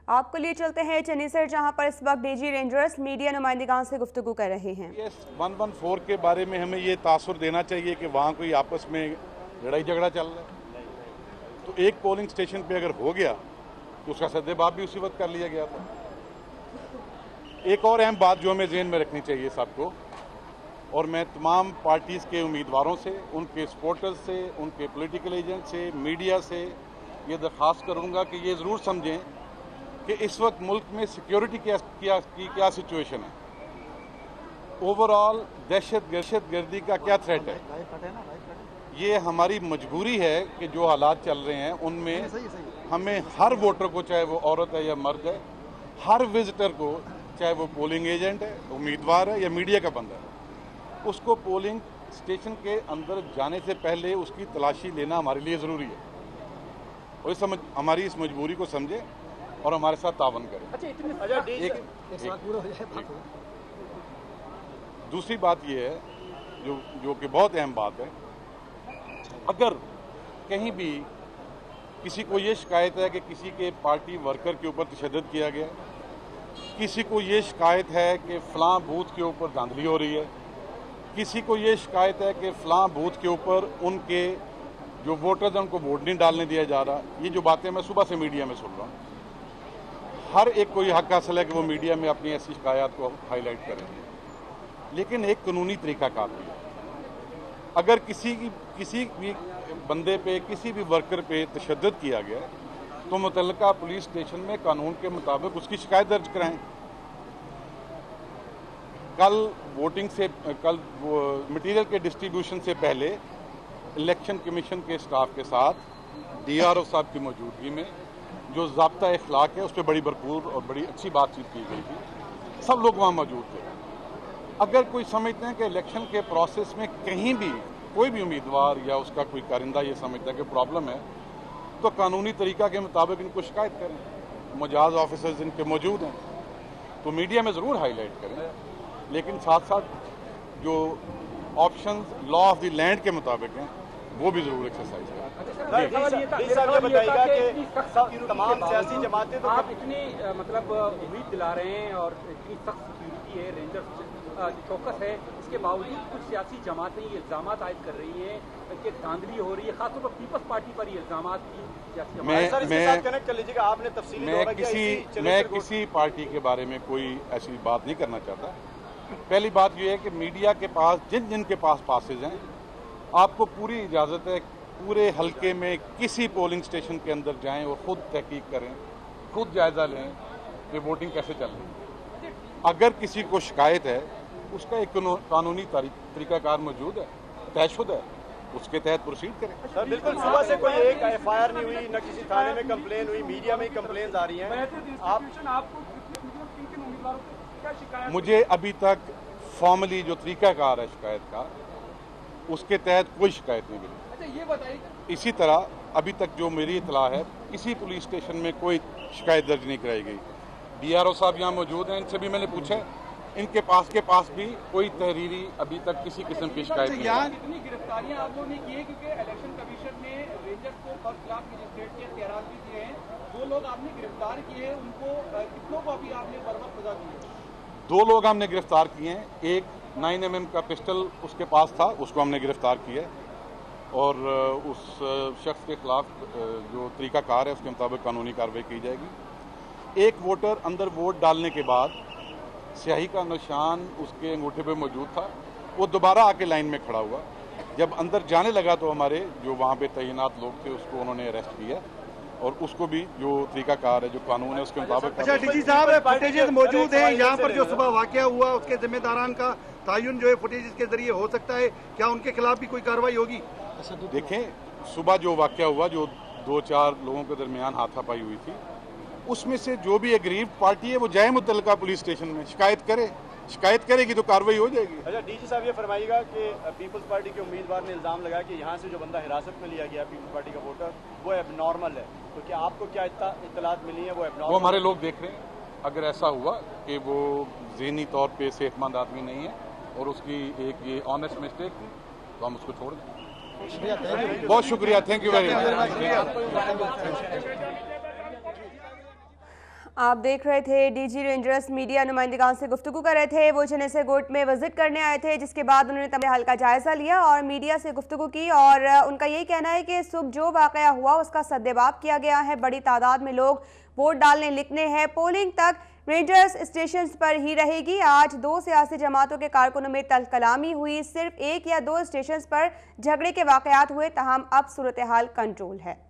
आपको लिए चलते हैं चन्नीसर, जहां पर इस वक्त डीजी रेंजर्स मीडिया नुमाइंदगान से गुफ्तगू कर रहे हैं। 114 के बारे में हमें ये तासुर देना चाहिए कि वहाँ कोई आपस में लड़ाई झगड़ा चल रहा है। तो एक पोलिंग स्टेशन पे अगर हो गया तो उसका सद्देबाब भी उसी वक्त कर लिया गया था। एक और अहम बात जो हमें ज़हन में रखनी चाहिए सबको, और मैं तमाम पार्टीज़ के उम्मीदवारों से, उनके सपोर्टर्स से, उनके पॉलिटिकल एजेंट से, मीडिया से ये दरख्वास्त करूँगा कि ये ज़रूर समझें कि इस वक्त मुल्क में सिक्योरिटी की क्या सिचुएशन है। ओवरऑल दहशत गर्दी का क्या थ्रेट है। ये हमारी मजबूरी है कि जो हालात चल रहे हैं उनमें हमें हर वोटर को, चाहे वो औरत है या मर्द है, हर विजिटर को, चाहे वो पोलिंग एजेंट है, उम्मीदवार है या मीडिया का बंदा है, उसको पोलिंग स्टेशन के अंदर जाने से पहले उसकी तलाशी लेना हमारे लिए ज़रूरी है। और हमारी इस मजबूरी को समझे और हमारे साथ तावन करें। दूसरी बात यह है जो कि बहुत अहम बात है, अगर कहीं भी किसी को ये शिकायत है कि किसी के पार्टी वर्कर के ऊपर तशद्दुद किया गया, किसी को ये शिकायत है कि फ़लाँ बूथ के ऊपर धांधली हो रही है, किसी को ये शिकायत है कि फ़लाँ बूथ के ऊपर उनके जो वोटर्स हैं उनको वोट नहीं डालने दिया जा रहा, ये जो बातें मैं सुबह से मीडिया में सुन रहा हूँ, हर एक को ये हक हासिल है कि वो मीडिया में अपनी ऐसी शिकायत को हाईलाइट करेंगे, लेकिन एक कानूनी तरीक़ाकार भी है। अगर किसी भी बंदे पे, किसी भी वर्कर पे तशद्दुद किया गया तो मुतल्लिका पुलिस स्टेशन में कानून के मुताबिक उसकी शिकायत दर्ज कराएं। कल मटीरियल के डिस्ट्रीब्यूशन से पहले इलेक्शन कमीशन के स्टाफ के साथ DRO साहब की मौजूदगी में जो ज़ाब्ता इखलाक है उस पर बड़ी भरपूर और बड़ी अच्छी बातचीत की गई थी। सब लोग वहाँ मौजूद थे। अगर कोई समझते हैं कि इलेक्शन के प्रोसेस में कहीं भी कोई भी उम्मीदवार या उसका कोई कारिंदा ये समझता है कि प्रॉब्लम है, तो कानूनी तरीका के मुताबिक इनको शिकायत करें। मुजाज ऑफिसर्स इनके मौजूद हैं तो मीडिया में ज़रूर हाईलाइट करें, लेकिन साथ साथ जो options law of the land के मुताबिक हैं वो भी जरूर एक्सरसाइज करें। बताइएगा कि तमाम सियासी जमातें तो आप इतनी मतलब उम्मीद दिला रहे हैं और इतनी सख्त सिक्योरिटी है, रेंजर्स चौकस है, इसके बावजूद कुछ सियासी जमातें ये इल्जाम आयद कर रही हैं कि धांधली हो रही है, खासतौर पर पीपल्स पार्टी पर ये इल्जाम की। मैं किसी पार्टी के बारे में कोई ऐसी बात नहीं करना चाहता। पहली बात यह है कि मीडिया के पास जिन के पास पासेज हैं, आपको पूरी इजाज़त है पूरे हलके में किसी पोलिंग स्टेशन के अंदर जाएं और ख़ुद तहकीक करें, खुद जायज़ा लें कि वोटिंग कैसे चल रही है। अगर किसी को शिकायत है उसका एक कानूनी तरीक़ाकार मौजूद है, तयशुदा है, उसके तहत प्रोसीड करें। सर बिल्कुल, सुबह से कोई एक FIR नहीं हुई, न किसी थाने में कंप्लेन हुई, मीडिया में कंप्लेन आ रही हैं। मुझे अभी तक फॉर्मली जो तरीक़ाकार है शिकायत का, उसके तहत कोई शिकायत नहीं मिली। अच्छा ये बताइए, इसी तरह अभी तक जो मेरी इतला है किसी पुलिस स्टेशन में कोई शिकायत दर्ज नहीं कराई गई। DRO साहब यहाँ मौजूद हैं, इनसे भी मैंने पूछा, इनके पास भी कोई तहरीरी अभी तक किसी किस्म की शिकायत नहीं है। कितनी गिरफ्तारियां आप लोगों ने की है, क्योंकि इलेक्शन कमीशन ने रेंजर्स को बरखिलाफ मजिस्ट्रेट के इख्तियारात भी दिए हैं, 2 लोग आपने गिरफ्तार किए हैं, उनको कितनों को अभी आपने बर्वक्त सजा दी है? 2 लोग हमने गिरफ्तार किए हैं, एक 9mm का पिस्टल उसके पास था, उसको हमने गिरफ्तार किया है, और उस शख्स के खिलाफ जो तरीक़ाकार है उसके मुताबिक कानूनी कार्रवाई की जाएगी। एक वोटर अंदर वोट डालने के बाद स्याही का निशान उसके अंगूठे पे मौजूद था, वो दोबारा आके लाइन में खड़ा हुआ, जब अंदर जाने लगा तो हमारे जो वहाँ पे तैनात लोग थे उसको उन्होंने अरेस्ट किया, और उसको भी जो तरीक़ाकार है, जो कानून है उसके मुताबिक। अच्छा डीजी साहब, फुटेजेस मौजूद हैं यहाँ पर, जो सुबह वाकया हुआ उसके जिम्मेदारान का तयन जो है फुटेजेस के जरिए हो सकता है, क्या उनके खिलाफ भी कोई कार्रवाई होगी? देखें, सुबह जो वाकया हुआ, जो 2-4 लोगों के दरमियान हाथापाई हुई थी, उसमें से जो भी एग्रीव्ड पार्टी है वो जाए मुतल्लिका पुलिस स्टेशन में शिकायत करेगी तो कार्रवाई हो जाएगी। अच्छा डीजी साहब ये फरमाइएगा कि पीपल्स पार्टी के उम्मीदवार ने इल्जाम लगाया कि यहाँ से जो बंदा हिरासत में लिया गया पीपल्स पार्टी का वोटर, वो एबनॉर्मल है, तो क्या आपको क्या इत्तलात मिली है? वो एबनॉर्मल, वो हमारे लोग देख रहे हैं। अगर ऐसा हुआ कि वो ज़हनी तौर पर सेहतमंद आदमी नहीं है और उसकी एक ये ऑनेस्ट मिस्टेक थी, तो हम उसको छोड़ दें। बहुत शुक्रिया, थैंक यू वेरी मच। आप देख रहे थे डीजी रेंजर्स मीडिया नुमाइंदगान से गुफ्तगू कर रहे थे। वो चनेसर कोर्ट में विजिट करने आए थे, जिसके बाद उन्होंने तमाम हाल का जायजा लिया और मीडिया से गुफ्तगू की। और उनका यही कहना है कि सुबह जो वाकया हुआ उसका सद्देबाब किया गया है। बड़ी तादाद में लोग वोट डालने लिखने हैं। पोलिंग तक रेंजर्स स्टेशन पर ही रहेगी। आज 2 सियासी जमातों के कारकुनों में तलकलामी हुई। सिर्फ 1 या 2 स्टेशन पर झगड़े के वाकयात हुए, तहम अब सूरत हाल कंट्रोल है।